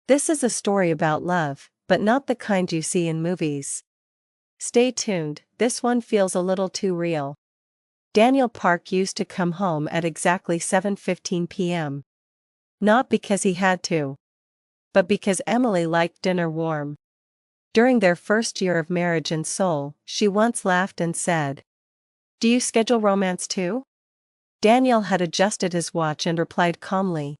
This is a story about love, but not the kind you see in movies. Stay tuned, this one feels a little too real. Daniel Park used to come home at exactly 7:15 p.m. Not because he had to, but because Emily liked dinner warm. During their first year of marriage in Seoul, she once laughed and said, "Do you schedule romance too?" Daniel had adjusted his watch and replied calmly,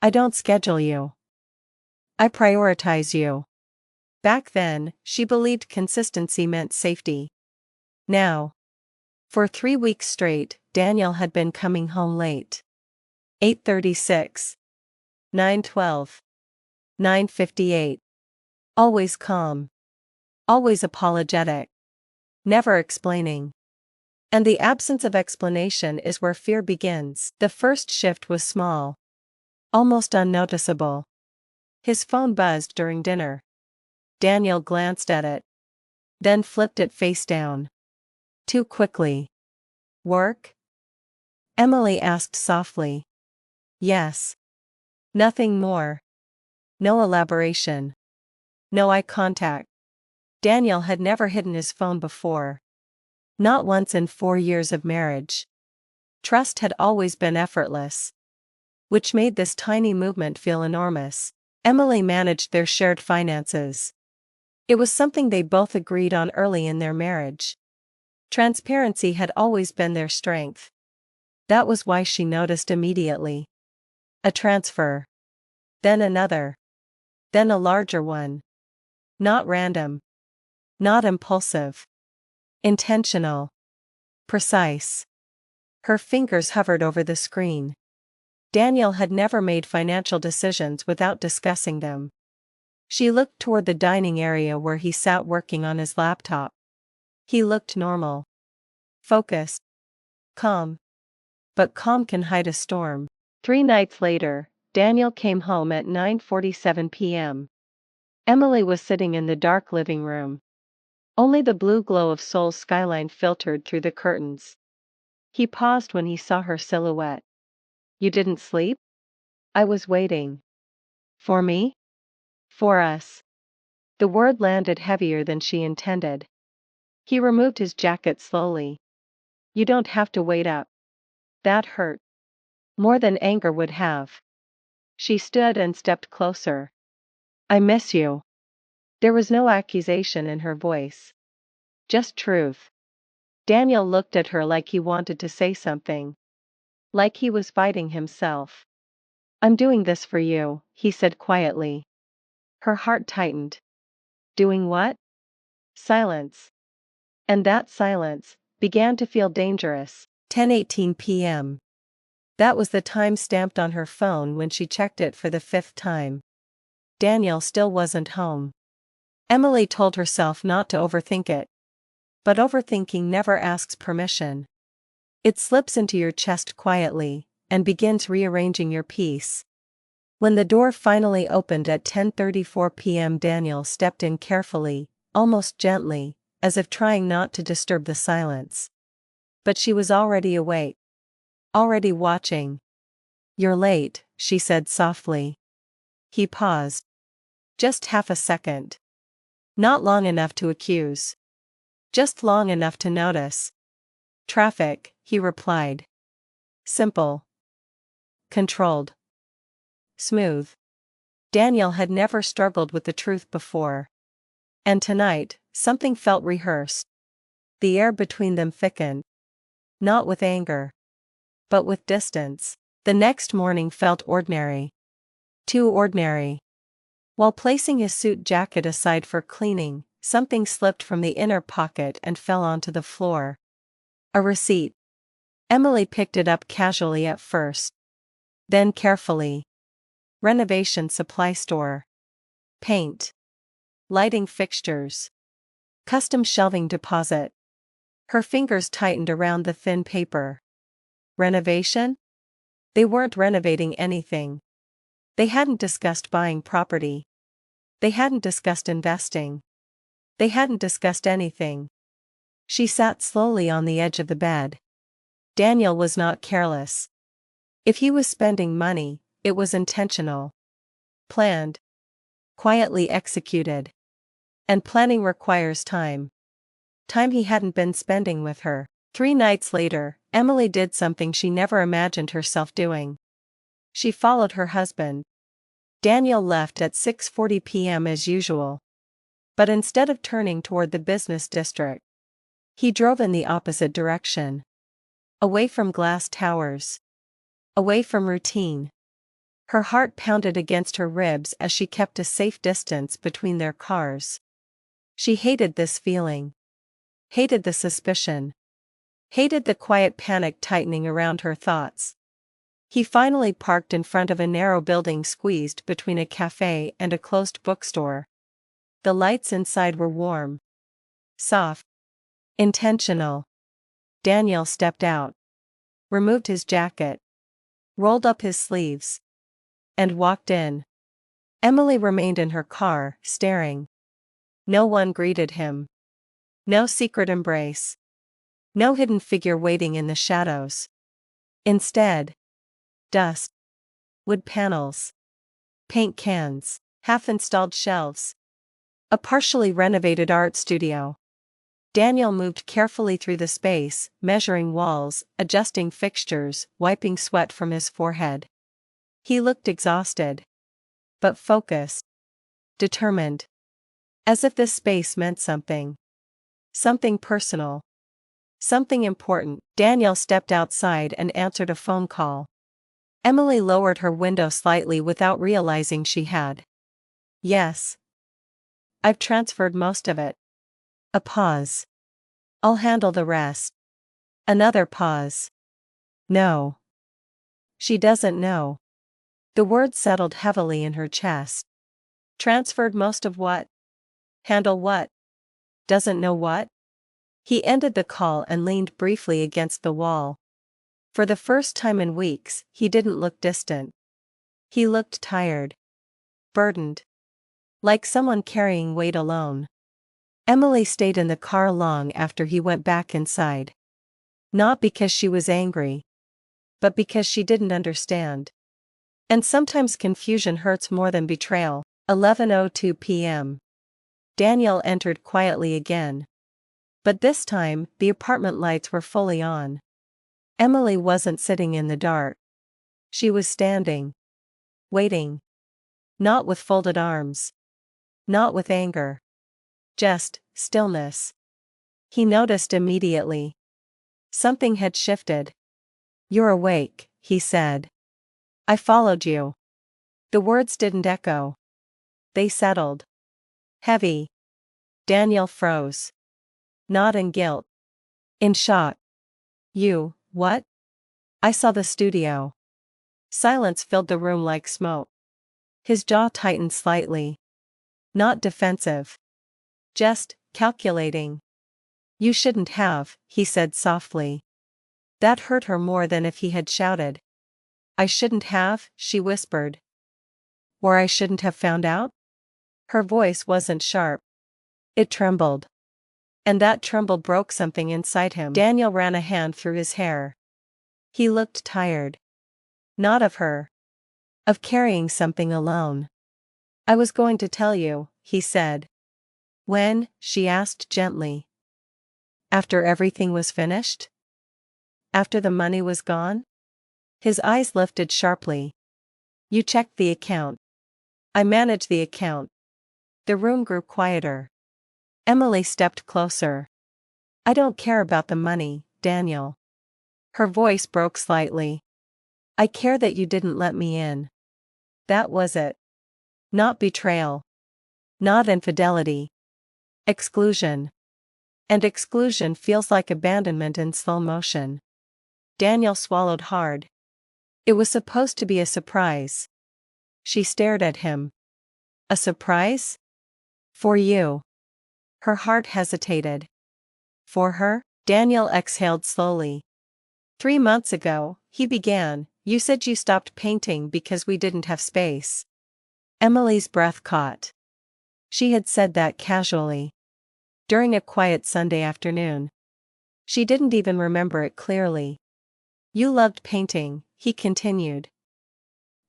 "I don't schedule you. I prioritize you." Back then, she believed consistency meant safety. Now, for 3 weeks straight, Daniel had been coming home late. 8:36. 9:12. 9:58. Always calm. Always apologetic. Never explaining. And the absence of explanation is where fear begins. The first shift was small. Almost unnoticeable. His phone buzzed during dinner. Daniel glanced at it. Then flipped it face down. Too quickly. "Work?" Emily asked softly. "Yes." Nothing more. No elaboration. No eye contact. Daniel had never hidden his phone before. Not once in 4 years of marriage. Trust had always been effortless. Which made this tiny movement feel enormous. Emily managed their shared finances. It was something they both agreed on early in their marriage. Transparency had always been their strength. That was why she noticed immediately. A transfer. Then another. Then a larger one. Not random. Not impulsive. Intentional. Precise. Her fingers hovered over the screen. Daniel had never made financial decisions without discussing them. She looked toward the dining area where he sat working on his laptop. He looked normal. Focused. Calm. But calm can hide a storm. 3 nights later, Daniel came home at 9:47 p.m. Emily was sitting in the dark living room. Only the blue glow of Seoul's skyline filtered through the curtains. He paused when he saw her silhouette. "You didn't sleep?" "I was waiting." "For me?" "For us." The word landed heavier than she intended. He removed his jacket slowly. "You don't have to wait up." That hurt. More than anger would have. She stood and stepped closer. "I miss you." There was no accusation in her voice. Just truth. Daniel looked at her like he wanted to say something. Like he was fighting himself. "I'm doing this for you," he said quietly. Her heart tightened. Doing what? Silence. And that silence began to feel dangerous. 10:18 p.m. That was the time stamped on her phone when she checked it for the 5th time. Daniel still wasn't home. Emily told herself not to overthink it. But overthinking never asks permission. It slips into your chest quietly, and begins rearranging your peace. When the door finally opened at 10:34 p.m., Daniel stepped in carefully, almost gently, as if trying not to disturb the silence. But she was already awake. Already watching. "You're late," she said softly. He paused. Just half a second. Not long enough to accuse. Just long enough to notice. "Traffic," he replied. Simple. Controlled. Smooth. Daniel had never struggled with the truth before. And tonight, something felt rehearsed. The air between them thickened. Not with anger. But with distance. The next morning felt ordinary. Too ordinary. While placing his suit jacket aside for cleaning, something slipped from the inner pocket and fell onto the floor. A receipt. Emily picked it up casually at first. Then carefully. Renovation supply store. Paint. Lighting fixtures. Custom shelving deposit. Her fingers tightened around the thin paper. Renovation? They weren't renovating anything. They hadn't discussed buying property. They hadn't discussed investing. They hadn't discussed anything. She sat slowly on the edge of the bed. Daniel was not careless. If he was spending money, it was intentional. Planned. quietly executed. And planning requires time. Time he hadn't been spending with her. 3 nights later, Emily did something she never imagined herself doing. She followed her husband. Daniel left at 6:40 p.m. as usual. But instead of turning toward the business district, he drove in the opposite direction. Away from glass towers. Away from routine. Her heart pounded against her ribs as she kept a safe distance between their cars. She hated this feeling. Hated the suspicion. Hated the quiet panic tightening around her thoughts. He finally parked in front of a narrow building squeezed between a cafe and a closed bookstore. The lights inside were warm. Soft. Intentional. Daniel stepped out. Removed his jacket. Rolled up his sleeves. And walked in. Emily remained in her car, staring. No one greeted him. No secret embrace. No hidden figure waiting in the shadows. Instead, dust. Wood panels. Paint cans. Half-installed shelves. A partially renovated art studio. Daniel moved carefully through the space, measuring walls, adjusting fixtures, wiping sweat from his forehead. He looked exhausted. But focused. Determined. As if this space meant something. Something personal. Something important. Daniel stepped outside and answered a phone call. Emily lowered her window slightly without realizing she had. Yes. I've transferred most of it. A pause. I'll handle the rest. Another pause. No. She doesn't know. The word settled heavily in her chest. Transferred most of what? Handle what? Doesn't know what? He ended the call and leaned briefly against the wall. For the first time in weeks, he didn't look distant. He looked tired. Burdened. Like someone carrying weight alone. Emily stayed in the car long after he went back inside. Not because she was angry. But because she didn't understand. And sometimes confusion hurts more than betrayal. 11:02 p.m. Daniel entered quietly again. But this time, the apartment lights were fully on. Emily wasn't sitting in the dark. She was standing. Waiting. Not with folded arms. Not with anger. Just stillness. He noticed immediately. Something had shifted. You're awake, he said. I followed you. The words didn't echo. They settled. Heavy. Daniel froze. Not in guilt. In shock. You, what? I saw the studio. Silence filled the room like smoke. His jaw tightened slightly. Not defensive. Just calculating. You shouldn't have, he said softly. That hurt her more than if he had shouted. I shouldn't have, she whispered. Or I shouldn't have found out? Her voice wasn't sharp. It trembled. And that tremble broke something inside him. Daniel ran a hand through his hair. He looked tired. Not of her. Of carrying something alone. I was going to tell you, he said. When? She asked gently. After everything was finished? After the money was gone? His eyes lifted sharply. You checked the account. I managed the account. The room grew quieter. Emily stepped closer. I don't care about the money, Daniel. Her voice broke slightly. I care that you didn't let me in. That was it. Not betrayal. Not infidelity. Exclusion. And exclusion feels like abandonment in slow motion. Daniel swallowed hard. It was supposed to be a surprise. She stared at him. A surprise? For you. Her heart hesitated. For her? Daniel exhaled slowly. 3 months ago, he began, you said you stopped painting because we didn't have space. Emily's breath caught. She had said that casually. During a quiet Sunday afternoon. She didn't even remember it clearly. You loved painting, he continued.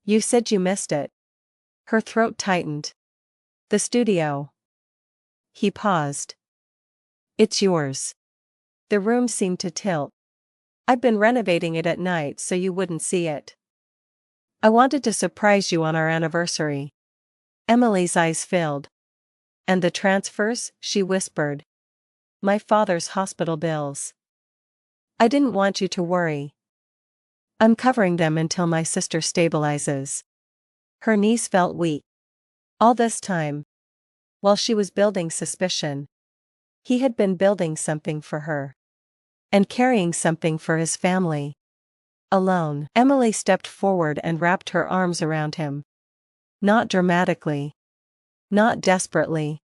You said you missed it. Her throat tightened. The studio. He paused. It's yours. The room seemed to tilt. I've been renovating it at night so you wouldn't see it. I wanted to surprise you on our anniversary. Emily's eyes filled. And the transfers, she whispered. My father's hospital bills. I didn't want you to worry. I'm covering them until my sister stabilizes. Her knees felt weak. All this time, while she was building suspicion, he had been building something for her. And carrying something for his family. Alone, Emily stepped forward and wrapped her arms around him. Not dramatically. Not desperately.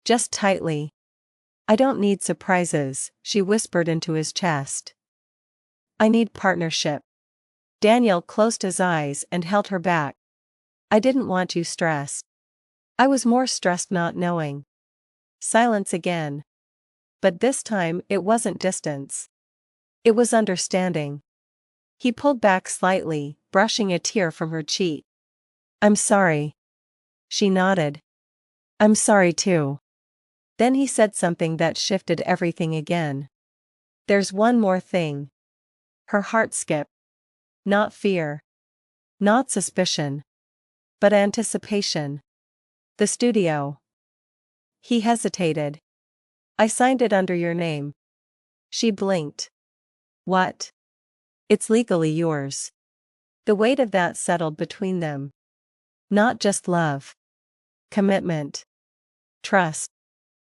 Just tightly. I don't need surprises, she whispered into his chest. I need partnership. Daniel closed his eyes and held her back. I didn't want you stressed. I was more stressed not knowing. Silence again. But this time it wasn't distance. It was understanding. He pulled back slightly, brushing a tear from her cheek. I'm sorry. She nodded. I'm sorry too. Then he said something that shifted everything again. There's one more thing. Her heart skipped. Not fear. Not suspicion. But anticipation. The studio. He hesitated. I signed it under your name. She blinked. What? It's legally yours. The weight of that settled between them. Not just love. Commitment. Trust.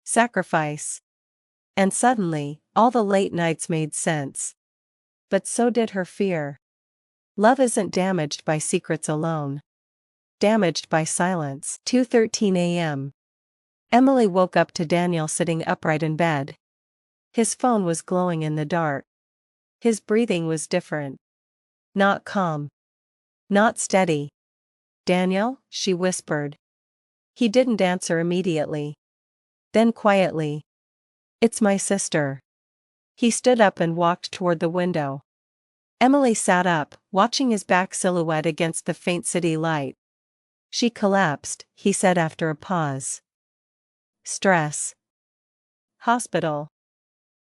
Sacrifice. And suddenly, all the late nights made sense. But so did her fear. Love isn't damaged by secrets alone. Damaged by silence. 2:13 a.m. Emily woke up to Daniel sitting upright in bed. His phone was glowing in the dark. His breathing was different. Not calm. Not steady. Daniel, she whispered. He didn't answer immediately. Then quietly. It's my sister. He stood up and walked toward the window. Emily sat up, watching his back silhouette against the faint city light. She collapsed, he said after a pause. Stress. Hospital.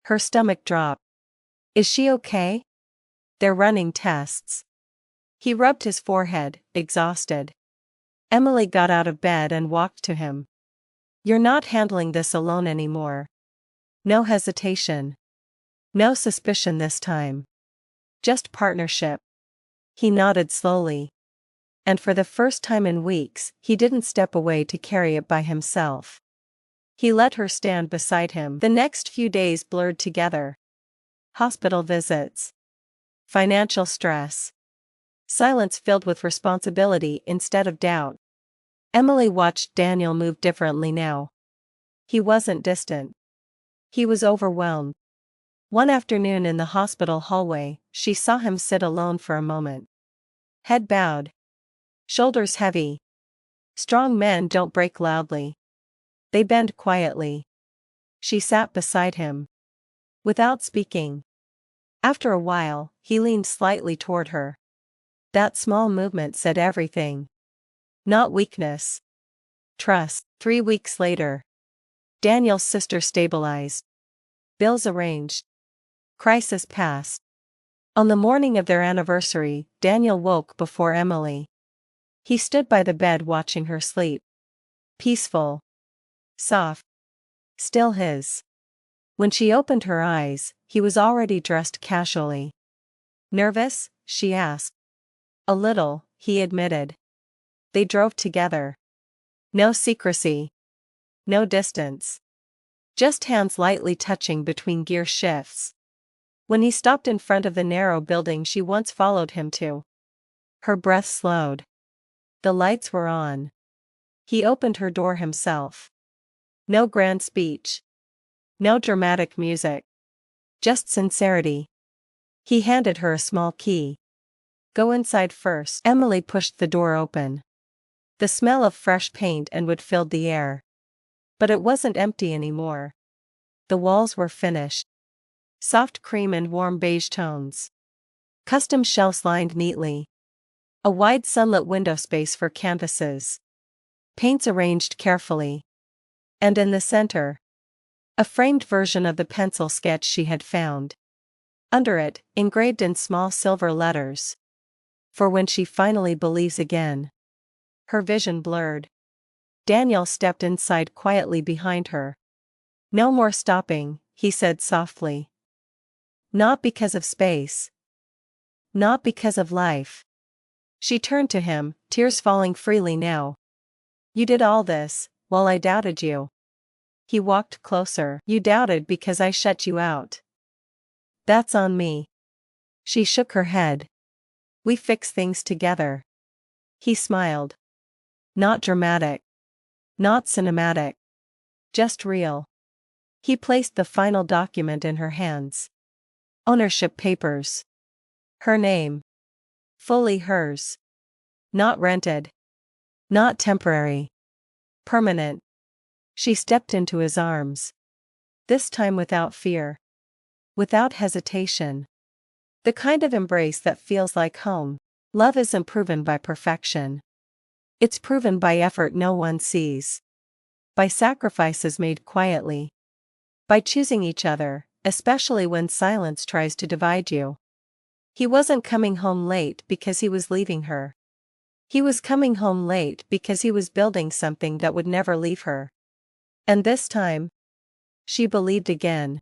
Her stomach dropped. Is she okay? They're running tests. He rubbed his forehead, exhausted. Emily got out of bed and walked to him. You're not handling this alone anymore. No hesitation. No suspicion this time. Just partnership. He nodded slowly. And for the first time in weeks, he didn't step away to carry it by himself. He let her stand beside him. The next few days blurred together. Hospital visits. Financial stress. Silence filled with responsibility instead of doubt. Emily watched Daniel move differently now. He wasn't distant. He was overwhelmed. One afternoon in the hospital hallway, she saw him sit alone for a moment. Head bowed. Shoulders heavy. Strong men don't break loudly. They bend quietly. She sat beside him. Without speaking. After a while, he leaned slightly toward her. That small movement said everything. Not weakness. Trust. 3 weeks later. Daniel's sister stabilized. Bills arranged. Crisis passed. On the morning of their anniversary, Daniel woke before Emily. He stood by the bed watching her sleep. Peaceful. Soft. Still his. When she opened her eyes, he was already dressed casually. Nervous? She asked. A little, he admitted. They drove together. No secrecy. No distance. Just hands lightly touching between gear shifts. When he stopped in front of the narrow building she once followed him to, her breath slowed. The lights were on. He opened her door himself. No grand speech. No dramatic music. Just sincerity. He handed her a small key. Go inside first. Emily pushed the door open. The smell of fresh paint and wood filled the air. But it wasn't empty anymore. The walls were finished. Soft cream and warm beige tones. Custom shelves lined neatly. A wide sunlit window space for canvases. paints arranged carefully. And in the center, a framed version of the pencil sketch she had found. Under it, engraved in small silver letters. For when she finally believes again. Her vision blurred. Daniel stepped inside quietly behind her. No more stopping, he said softly. Not because of space. Not because of life. She turned to him, tears falling freely now. You did all this, while I doubted you. He walked closer. You doubted because I shut you out. That's on me. She shook her head. We fix things together. He smiled. Not dramatic. Not cinematic. Just real. He placed the final document in her hands. Ownership papers. Her name. Fully hers. Not rented. Not temporary. Permanent. She stepped into his arms. This time without fear. Without hesitation. The kind of embrace that feels like home. Love isn't proven by perfection. It's proven by effort no one sees. By sacrifices made quietly. By choosing each other, especially when silence tries to divide you. He wasn't coming home late because he was leaving her. He was coming home late because he was building something that would never leave her. And this time, she believed again.